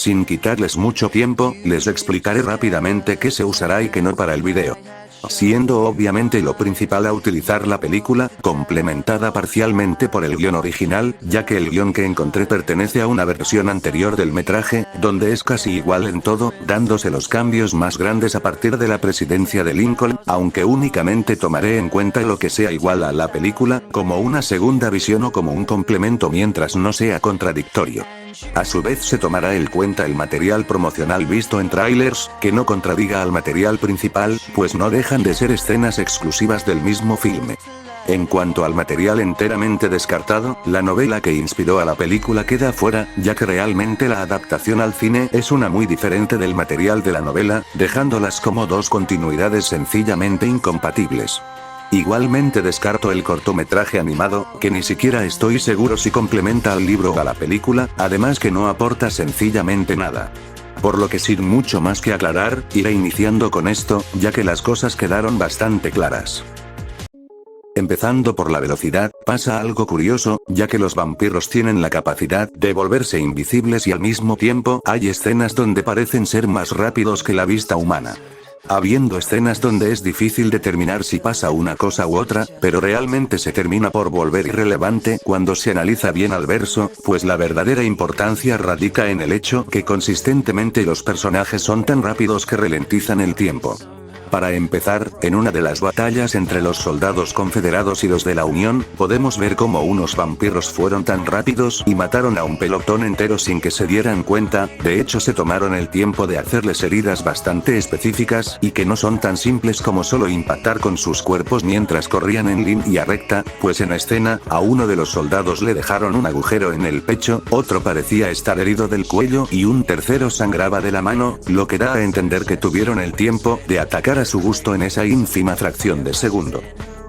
Sin quitarles mucho tiempo, les explicaré rápidamente qué se usará y qué no para el video. Siendo obviamente lo principal a utilizar la película, complementada parcialmente por el guión original, ya que el guión que encontré pertenece a una versión anterior del metraje, donde es casi igual en todo, dándose los cambios más grandes a partir de la presidencia de Lincoln, aunque únicamente tomaré en cuenta lo que sea igual a la película, como una segunda visión o como un complemento mientras no sea contradictorio. A su vez se tomará en cuenta el material promocional visto en trailers, que no contradiga al material principal, pues no dejan de ser escenas exclusivas del mismo filme. En cuanto al material enteramente descartado, la novela que inspiró a la película queda fuera, ya que realmente la adaptación al cine es una muy diferente del material de la novela, dejándolas como dos continuidades sencillamente incompatibles. Igualmente descarto el cortometraje animado, que ni siquiera estoy seguro si complementa al libro o a la película, además que no aporta sencillamente nada. Por lo que sin mucho más que aclarar, iré iniciando con esto, ya que las cosas quedaron bastante claras. Empezando por la velocidad, pasa algo curioso, ya que los vampiros tienen la capacidad de volverse invisibles y al mismo tiempo hay escenas donde parecen ser más rápidos que la vista humana. Habiendo escenas donde es difícil determinar si pasa una cosa u otra, pero realmente se termina por volver irrelevante cuando se analiza bien al verso, pues la verdadera importancia radica en el hecho que consistentemente los personajes son tan rápidos que ralentizan el tiempo. Para empezar, en una de las batallas entre los soldados confederados y los de la Unión, podemos ver cómo unos vampiros fueron tan rápidos y mataron a un pelotón entero sin que se dieran cuenta. De hecho se tomaron el tiempo de hacerles heridas bastante específicas, y que no son tan simples como solo impactar con sus cuerpos mientras corrían en línea recta, pues en escena, a uno de los soldados le dejaron un agujero en el pecho, otro parecía estar herido del cuello y un tercero sangraba de la mano, lo que da a entender que tuvieron el tiempo de atacar a su gusto en esa ínfima fracción de segundo.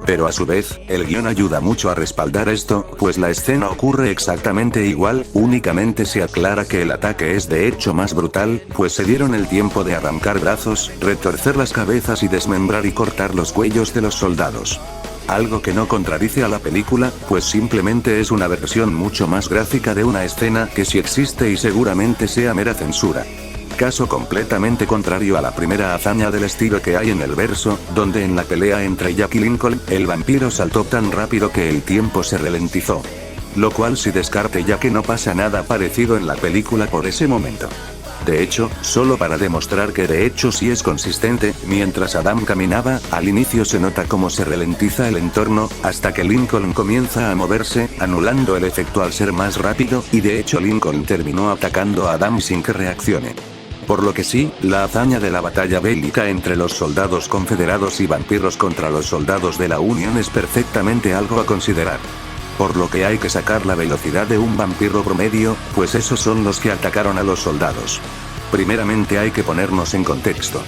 Pero a su vez, el guión ayuda mucho a respaldar esto, pues la escena ocurre exactamente igual, únicamente se aclara que el ataque es de hecho más brutal, pues se dieron el tiempo de arrancar brazos, retorcer las cabezas y desmembrar y cortar los cuellos de los soldados. Algo que no contradice a la película, pues simplemente es una versión mucho más gráfica de una escena que sí existe y seguramente sea mera censura. Caso completamente contrario a la primera hazaña del estilo que hay en el verso, donde en la pelea entre Jack y Lincoln, el vampiro saltó tan rápido que el tiempo se ralentizó. Lo cual sí descarte, ya que no pasa nada parecido en la película por ese momento. De hecho, solo para demostrar que de hecho sí es consistente, mientras Adam caminaba, al inicio se nota cómo se ralentiza el entorno, hasta que Lincoln comienza a moverse, anulando el efecto al ser más rápido, y de hecho Lincoln terminó atacando a Adam sin que reaccione. Por lo que sí, la hazaña de la batalla bélica entre los soldados confederados y vampiros contra los soldados de la Unión es perfectamente algo a considerar. Por lo que hay que sacar la velocidad de un vampiro promedio, pues esos son los que atacaron a los soldados. Primeramente hay que ponernos en contexto.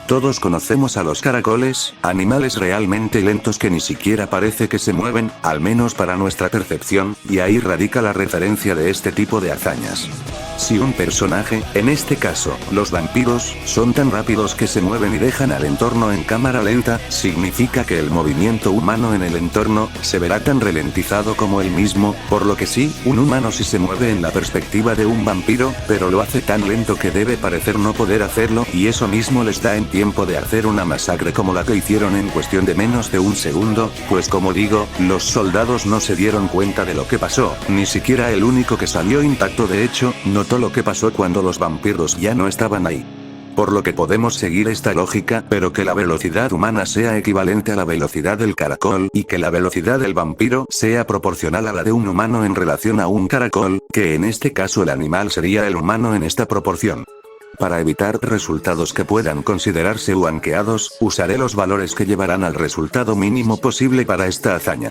Todos conocemos a los caracoles, animales realmente lentos que ni siquiera parece que se mueven, al menos para nuestra percepción, y ahí radica la referencia de este tipo de hazañas. Si un personaje, en este caso, los vampiros, son tan rápidos que se mueven y dejan al entorno en cámara lenta, significa que el movimiento humano en el entorno se verá tan ralentizado como el mismo, por lo que sí, un humano sí se mueve en la perspectiva de un vampiro, pero lo hace tan lento que debe parecer no poder hacerlo, y eso mismo les da en tiempo de hacer una masacre como la que hicieron en cuestión de menos de un segundo, pues como digo, los soldados no se dieron cuenta de lo que pasó, ni siquiera el único que salió intacto de hecho, notó lo que pasó cuando los vampiros ya no estaban ahí. Por lo que podemos seguir esta lógica, pero que la velocidad humana sea equivalente a la velocidad del caracol, y que la velocidad del vampiro sea proporcional a la de un humano en relación a un caracol, que en este caso el animal sería el humano en esta proporción. Para evitar resultados que puedan considerarse huanqueados, usaré los valores que llevarán al resultado mínimo posible para esta hazaña.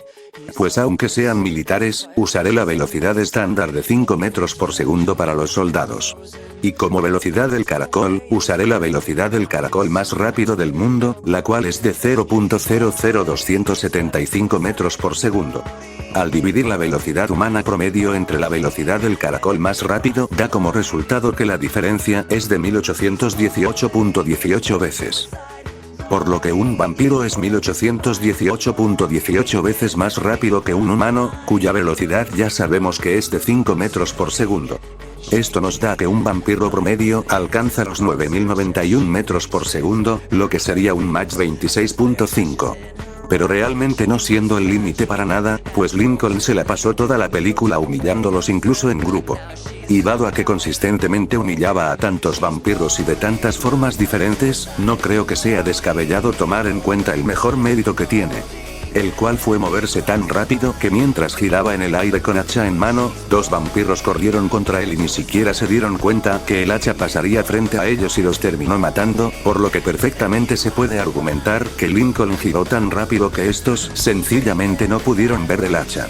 Pues aunque sean militares, usaré la velocidad estándar de 5 metros por segundo para los soldados. Y como velocidad del caracol, usaré la velocidad del caracol más rápido del mundo, la cual es de 0.00275 metros por segundo. Al dividir la velocidad humana promedio entre la velocidad del caracol más rápido, da como resultado que la diferencia es de 1818.18 veces. Por lo que un vampiro es 1818.18 veces más rápido que un humano, cuya velocidad ya sabemos que es de 5 metros por segundo. Esto nos da que un vampiro promedio alcanza los 9091 metros por segundo, lo que sería un Mach 26.5. Pero realmente no siendo el límite para nada, pues Lincoln se la pasó toda la película humillándolos incluso en grupo. Y dado a que consistentemente humillaba a tantos vampiros y de tantas formas diferentes, no creo que sea descabellado tomar en cuenta el mejor mérito que tiene. El cual fue moverse tan rápido que mientras giraba en el aire con hacha en mano, dos vampiros corrieron contra él y ni siquiera se dieron cuenta que el hacha pasaría frente a ellos y los terminó matando, por lo que perfectamente se puede argumentar que Lincoln giró tan rápido que estos sencillamente no pudieron ver el hacha.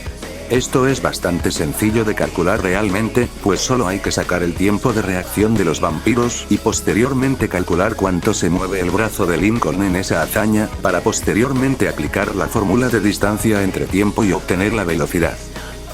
Esto es bastante sencillo de calcular realmente, pues solo hay que sacar el tiempo de reacción de los vampiros y posteriormente calcular cuánto se mueve el brazo de Lincoln en esa hazaña, para posteriormente aplicar la fórmula de distancia entre tiempo y obtener la velocidad.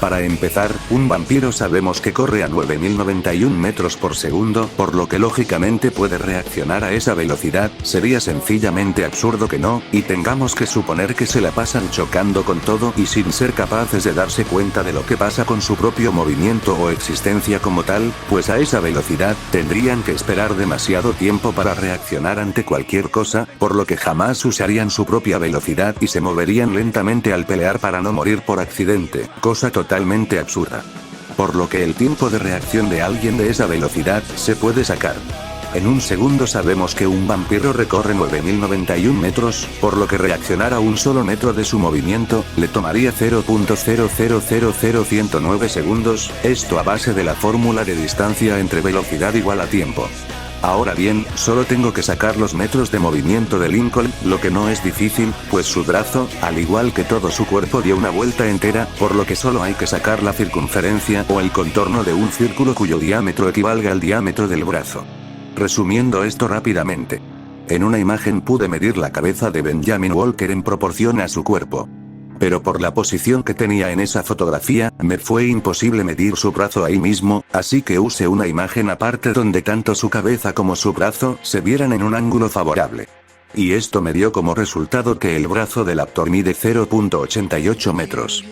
Para empezar, un vampiro sabemos que corre a 9091 metros por segundo, por lo que lógicamente puede reaccionar a esa velocidad. Sería sencillamente absurdo que no, y tengamos que suponer que se la pasan chocando con todo y sin ser capaces de darse cuenta de lo que pasa con su propio movimiento o existencia como tal, pues a esa velocidad, tendrían que esperar demasiado tiempo para reaccionar ante cualquier cosa, por lo que jamás usarían su propia velocidad y se moverían lentamente al pelear para no morir por accidente, cosa totalmente absurda. Por lo que el tiempo de reacción de alguien de esa velocidad se puede sacar. En un segundo sabemos que un vampiro recorre 9091 metros, por lo que reaccionar a un solo metro de su movimiento, le tomaría 0.0000109 segundos, esto a base de la fórmula de distancia entre velocidad igual a tiempo. Ahora bien, solo tengo que sacar los metros de movimiento de Lincoln, lo que no es difícil, pues su brazo, al igual que todo su cuerpo dio una vuelta entera, por lo que solo hay que sacar la circunferencia o el contorno de un círculo cuyo diámetro equivalga al diámetro del brazo. Resumiendo esto rápidamente. En una imagen pude medir la cabeza de Benjamin Walker en proporción a su cuerpo. Pero por la posición que tenía en esa fotografía, me fue imposible medir su brazo ahí mismo, así que usé una imagen aparte donde tanto su cabeza como su brazo se vieran en un ángulo favorable. Y esto me dio como resultado que el brazo del actor mide 0.88 metros.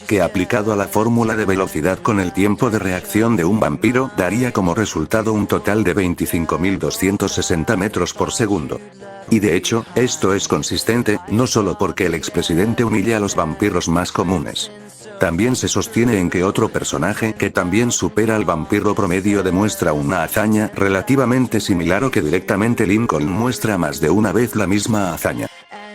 Que aplicado a la fórmula de velocidad con el tiempo de reacción de un vampiro, daría como resultado un total de 25.260 metros por segundo. Y de hecho, esto es consistente, no solo porque el expresidente humilla a los vampiros más comunes. También se sostiene en que otro personaje que también supera al vampiro promedio demuestra una hazaña relativamente similar o que directamente Lincoln muestra más de una vez la misma hazaña.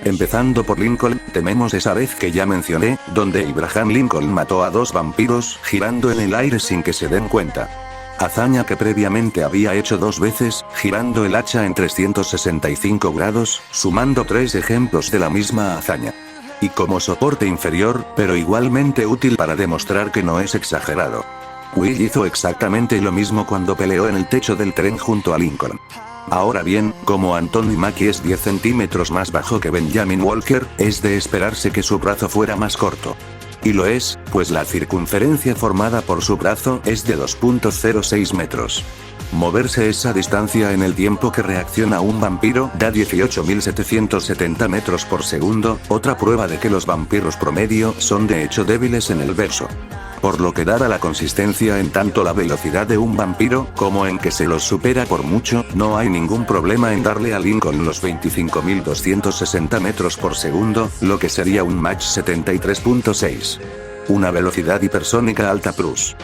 Empezando por Lincoln, tenemos esa vez que ya mencioné, donde Abraham Lincoln mató a dos vampiros girando en el aire sin que se den cuenta. Hazaña que previamente había hecho dos veces, girando el hacha en 365 grados, sumando tres ejemplos de la misma hazaña. Y como soporte inferior, pero igualmente útil para demostrar que no es exagerado. Will hizo exactamente lo mismo cuando peleó en el techo del tren junto a Lincoln. Ahora bien, como Anthony Mackie es 10 centímetros más bajo que Benjamin Walker, es de esperarse que su brazo fuera más corto. Y lo es, pues la circunferencia formada por su brazo es de 2.06 metros. Moverse esa distancia en el tiempo que reacciona un vampiro da 18.770 metros por segundo, otra prueba de que los vampiros promedio son de hecho débiles en el verso. Por lo que dada la consistencia en tanto la velocidad de un vampiro, como en que se los supera por mucho, no hay ningún problema en darle a Lincoln los 25.260 metros por segundo, lo que sería un Mach 73.6. Una velocidad hipersónica alta plus.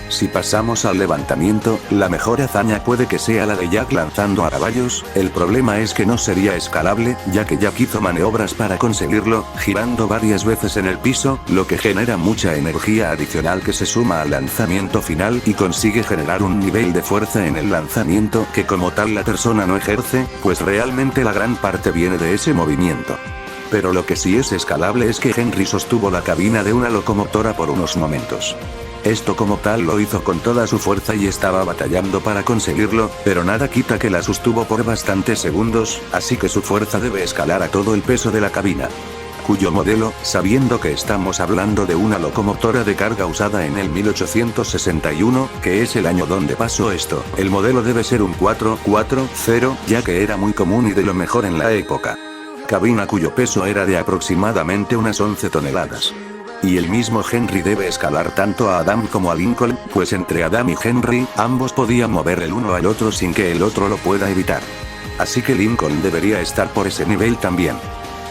Si pasamos al levantamiento, la mejor hazaña puede que sea la de Jack lanzando a caballos, el problema es que no sería escalable, ya que Jack hizo maniobras para conseguirlo, girando varias veces en el piso, lo que genera mucha energía adicional que se suma al lanzamiento final y consigue generar un nivel de fuerza en el lanzamiento que como tal la persona no ejerce, pues realmente la gran parte viene de ese movimiento. Pero lo que sí es escalable es que Henry sostuvo la cabina de una locomotora por unos momentos. Esto como tal lo hizo con toda su fuerza y estaba batallando para conseguirlo, pero nada quita que la sostuvo por bastantes segundos, así que su fuerza debe escalar a todo el peso de la cabina. Cuyo modelo, sabiendo que estamos hablando de una locomotora de carga usada en el 1861, que es el año donde pasó esto, el modelo debe ser un 440, ya que era muy común y de lo mejor en la época. Cabina cuyo peso era de aproximadamente unas 11 toneladas. Y el mismo Henry debe escalar tanto a Adam como a Lincoln, pues entre Adam y Henry, ambos podían mover el uno al otro sin que el otro lo pueda evitar. Así que Lincoln debería estar por ese nivel también.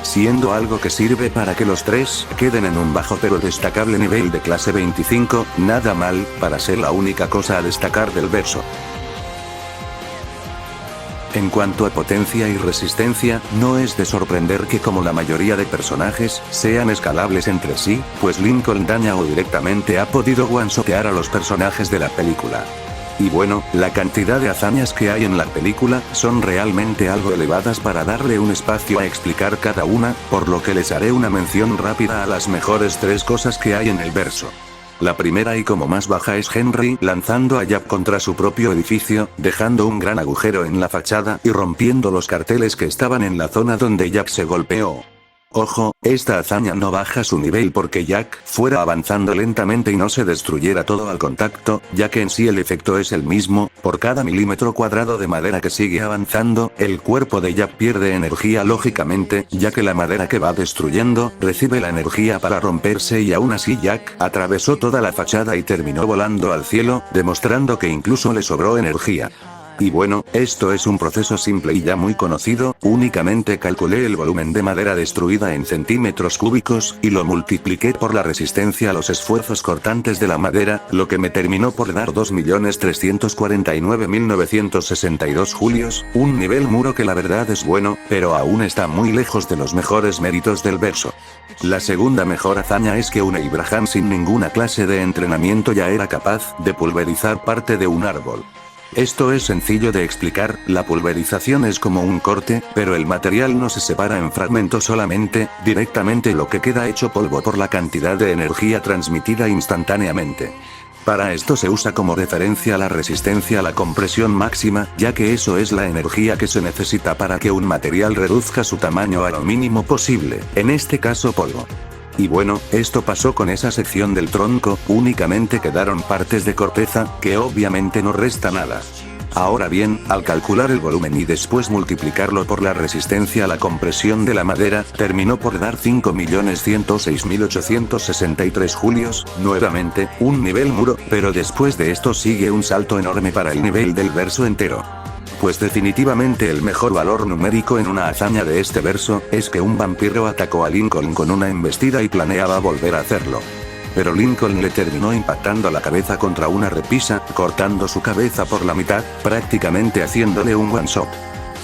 Siendo algo que sirve para que los tres queden en un bajo pero destacable nivel de clase 25, nada mal, para ser la única cosa a destacar del verso. En cuanto a potencia y resistencia, no es de sorprender que como la mayoría de personajes, sean escalables entre sí, pues Lincoln daña o directamente ha podido one-shotear a los personajes de la película. Y bueno, la cantidad de hazañas que hay en la película, son realmente algo elevadas para darle un espacio a explicar cada una, por lo que les haré una mención rápida a las mejores 3 cosas que hay en el verso. La primera y como más baja es Henry lanzando a Jack contra su propio edificio, dejando un gran agujero en la fachada y rompiendo los carteles que estaban en la zona donde Jack se golpeó. Ojo, esta hazaña no baja su nivel porque Jack fuera avanzando lentamente y no se destruyera todo al contacto, ya que en sí el efecto es el mismo, por cada milímetro cuadrado de madera que sigue avanzando, el cuerpo de Jack pierde energía lógicamente, ya que la madera que va destruyendo, recibe la energía para romperse y aún así Jack atravesó toda la fachada y terminó volando al cielo, demostrando que incluso le sobró energía. Y bueno, esto es un proceso simple y ya muy conocido, únicamente calculé el volumen de madera destruida en centímetros cúbicos, y lo multipliqué por la resistencia a los esfuerzos cortantes de la madera, lo que me terminó por dar 2.349.962 julios, un nivel muro que la verdad es bueno, pero aún está muy lejos de los mejores méritos del verso. La segunda mejor hazaña es que un Abraham sin ninguna clase de entrenamiento ya era capaz de pulverizar parte de un árbol. Esto es sencillo de explicar, la pulverización es como un corte, pero el material no se separa en fragmentos solamente, directamente lo que queda hecho polvo por la cantidad de energía transmitida instantáneamente. Para esto se usa como referencia la resistencia a la compresión máxima, ya que eso es la energía que se necesita para que un material reduzca su tamaño a lo mínimo posible, en este caso polvo. Y bueno, esto pasó con esa sección del tronco, únicamente quedaron partes de corteza, que obviamente no resta nada. Ahora bien, al calcular el volumen y después multiplicarlo por la resistencia a la compresión de la madera, terminó por dar 5.106.863 julios, nuevamente, un nivel muro, pero después de esto sigue un salto enorme para el nivel del verso entero. Pues definitivamente el mejor valor numérico en una hazaña de este verso, es que un vampiro atacó a Lincoln con una embestida y planeaba volver a hacerlo. Pero Lincoln le terminó impactando la cabeza contra una repisa, cortando su cabeza por la mitad, prácticamente haciéndole un one-shot.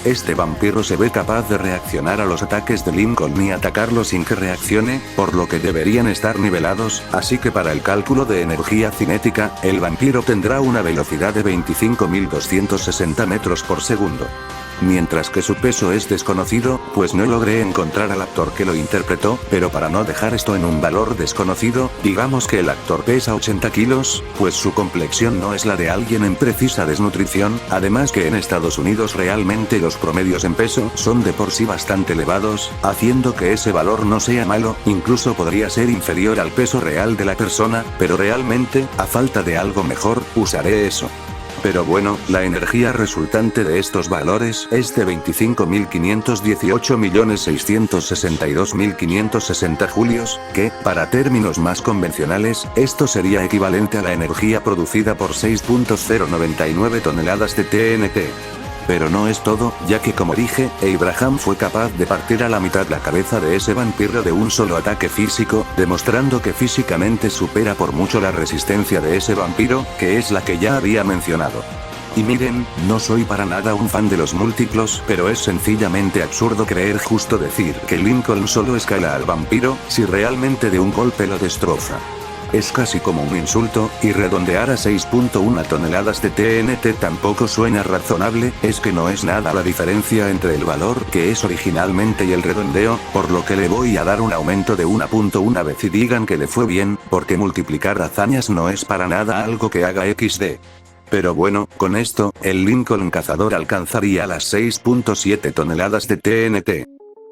Este vampiro se ve capaz de reaccionar a los ataques de Lincoln y atacarlo sin que reaccione, por lo que deberían estar nivelados, así que para el cálculo de energía cinética, el vampiro tendrá una velocidad de 25.260 metros por segundo. Mientras que su peso es desconocido, pues no logré encontrar al actor que lo interpretó, pero para no dejar esto en un valor desconocido, digamos que el actor pesa 80 kilos, pues su complexión no es la de alguien en precisa desnutrición, además que en Estados Unidos realmente los promedios en peso son de por sí bastante elevados, haciendo que ese valor no sea malo, incluso podría ser inferior al peso real de la persona, pero realmente, a falta de algo mejor, usaré eso. Pero bueno, la energía resultante de estos valores es de 25.518.662.560 julios, que, para términos más convencionales, esto sería equivalente a la energía producida por 6.099 toneladas de TNT. Pero no es todo, ya que como dije, Abraham fue capaz de partir a la mitad la cabeza de ese vampiro de un solo ataque físico, demostrando que físicamente supera por mucho la resistencia de ese vampiro, que es la que ya había mencionado. Y miren, no soy para nada un fan de los múltiplos, pero es sencillamente absurdo creer justo decir que Lincoln solo escala al vampiro, si realmente de un golpe lo destroza. Es casi como un insulto, y redondear a 6.1 toneladas de TNT tampoco suena razonable, es que no es nada la diferencia entre el valor que es originalmente y el redondeo, por lo que le voy a dar un aumento de 1.1 vez y digan que le fue bien, porque multiplicar hazañas no es para nada algo que haga XD. Pero bueno, con esto, el Lincoln cazador alcanzaría las 6.7 toneladas de TNT.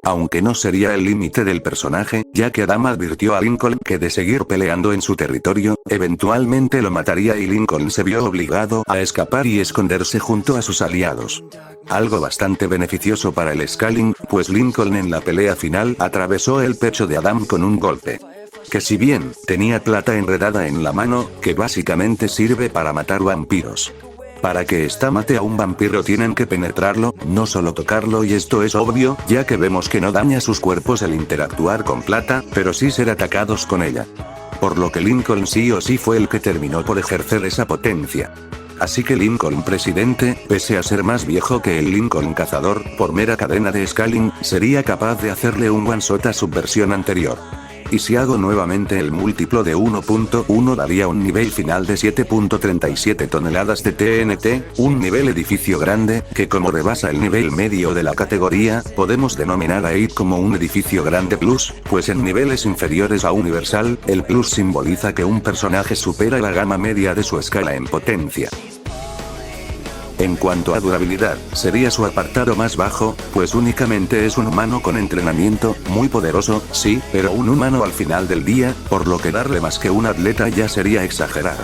Aunque no sería el límite del personaje, ya que Adam advirtió a Lincoln que de seguir peleando en su territorio, eventualmente lo mataría y Lincoln se vio obligado a escapar y esconderse junto a sus aliados. Algo bastante beneficioso para el scaling, pues Lincoln en la pelea final atravesó el pecho de Adam con un golpe. Que si bien, tenía plata enredada en la mano, que básicamente sirve para matar vampiros. Para que esta mate a un vampiro tienen que penetrarlo, no solo tocarlo, y esto es obvio, ya que vemos que no daña sus cuerpos el interactuar con plata, pero sí ser atacados con ella. Por lo que Lincoln sí o sí fue el que terminó por ejercer esa potencia. Así que Lincoln presidente, pese a ser más viejo que el Lincoln cazador, por mera cadena de scaling, sería capaz de hacerle un one shot a su versión anterior. Y si hago nuevamente el múltiplo de 1.1 daría un nivel final de 7.37 toneladas de TNT, un nivel edificio grande, que como rebasa el nivel medio de la categoría, podemos denominar a IT como un edificio grande plus, pues en niveles inferiores a universal, el plus simboliza que un personaje supera la gama media de su escala en potencia. En cuanto a durabilidad, sería su apartado más bajo, pues únicamente es un humano con entrenamiento, muy poderoso, sí, pero un humano al final del día, por lo que darle más que un atleta ya sería exagerar.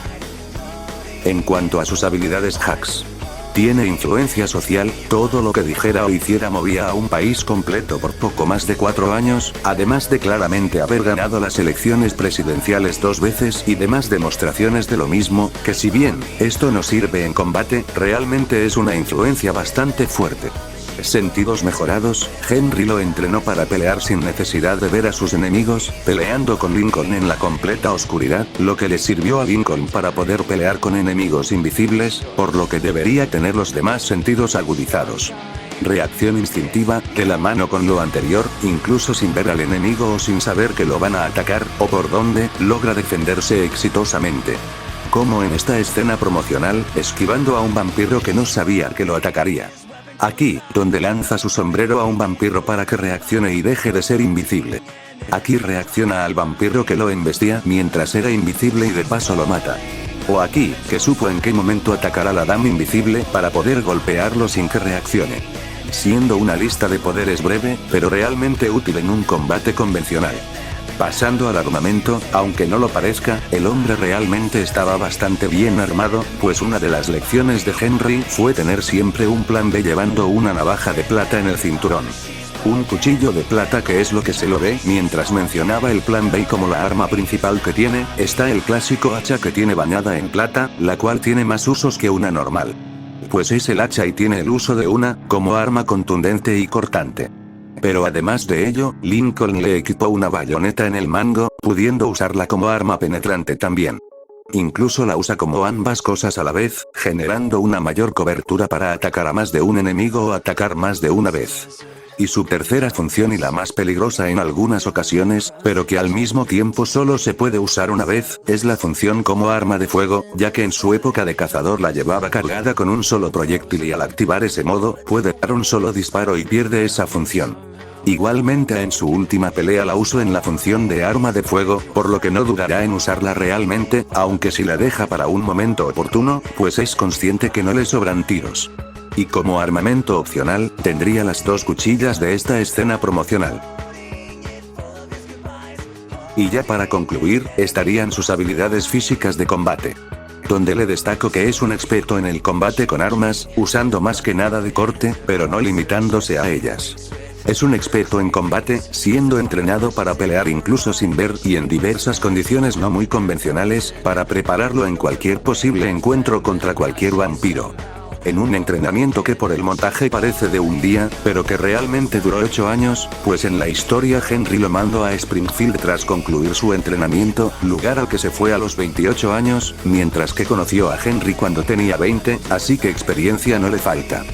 En cuanto a sus habilidades hacks, tiene influencia social, todo lo que dijera o hiciera movía a un país completo por poco más de 4 años, además de claramente haber ganado las elecciones presidenciales 2 veces y demás demostraciones de lo mismo, que si bien, esto no sirve en combate, realmente es una influencia bastante fuerte. Sentidos mejorados, Henry lo entrenó para pelear sin necesidad de ver a sus enemigos, peleando con Lincoln en la completa oscuridad, lo que le sirvió a Lincoln para poder pelear con enemigos invisibles, por lo que debería tener los demás sentidos agudizados. Reacción instintiva, de la mano con lo anterior, incluso sin ver al enemigo o sin saber que lo van a atacar, o por dónde, logra defenderse exitosamente. Como en esta escena promocional, esquivando a un vampiro que no sabía que lo atacaría. Aquí, donde lanza su sombrero a un vampiro para que reaccione y deje de ser invisible. Aquí reacciona al vampiro que lo embestía mientras era invisible y de paso lo mata. O aquí, que supo en qué momento atacar a la dama invisible para poder golpearlo sin que reaccione. Siendo una lista de poderes breve, pero realmente útil en un combate convencional. Pasando al armamento, aunque no lo parezca, el hombre realmente estaba bastante bien armado, pues una de las lecciones de Henry fue tener siempre un plan B llevando una navaja de plata en el cinturón. Un cuchillo de plata que es lo que se lo ve mientras mencionaba el plan B como la arma principal que tiene, está el clásico hacha que tiene bañada en plata, la cual tiene más usos que una normal. Pues es el hacha y tiene el uso de una, como arma contundente y cortante. Pero además de ello, Lincoln le equipó una bayoneta en el mango, pudiendo usarla como arma penetrante también. Incluso la usa como ambas cosas a la vez, generando una mayor cobertura para atacar a más de un enemigo o atacar más de una vez. Y su tercera función y la más peligrosa en algunas ocasiones, pero que al mismo tiempo solo se puede usar una vez, es la función como arma de fuego, ya que en su época de cazador la llevaba cargada con un solo proyectil y al activar ese modo, puede dar un solo disparo y pierde esa función. Igualmente en su última pelea la usó en la función de arma de fuego, por lo que no dudará en usarla realmente, aunque si la deja para un momento oportuno, pues es consciente que no le sobran tiros. Y como armamento opcional, tendría las 2 cuchillas de esta escena promocional. Y ya para concluir, estarían sus habilidades físicas de combate. Donde le destaco que es un experto en el combate con armas, usando más que nada de corte, pero no limitándose a ellas. Es un experto en combate, siendo entrenado para pelear incluso sin ver y en diversas condiciones no muy convencionales, para prepararlo en cualquier posible encuentro contra cualquier vampiro. En un entrenamiento que por el montaje parece de un día, pero que realmente duró 8 años, pues en la historia Henry lo mandó a Springfield tras concluir su entrenamiento, lugar al que se fue a los 28 años, mientras que conoció a Henry cuando tenía 20, así que experiencia no le falta.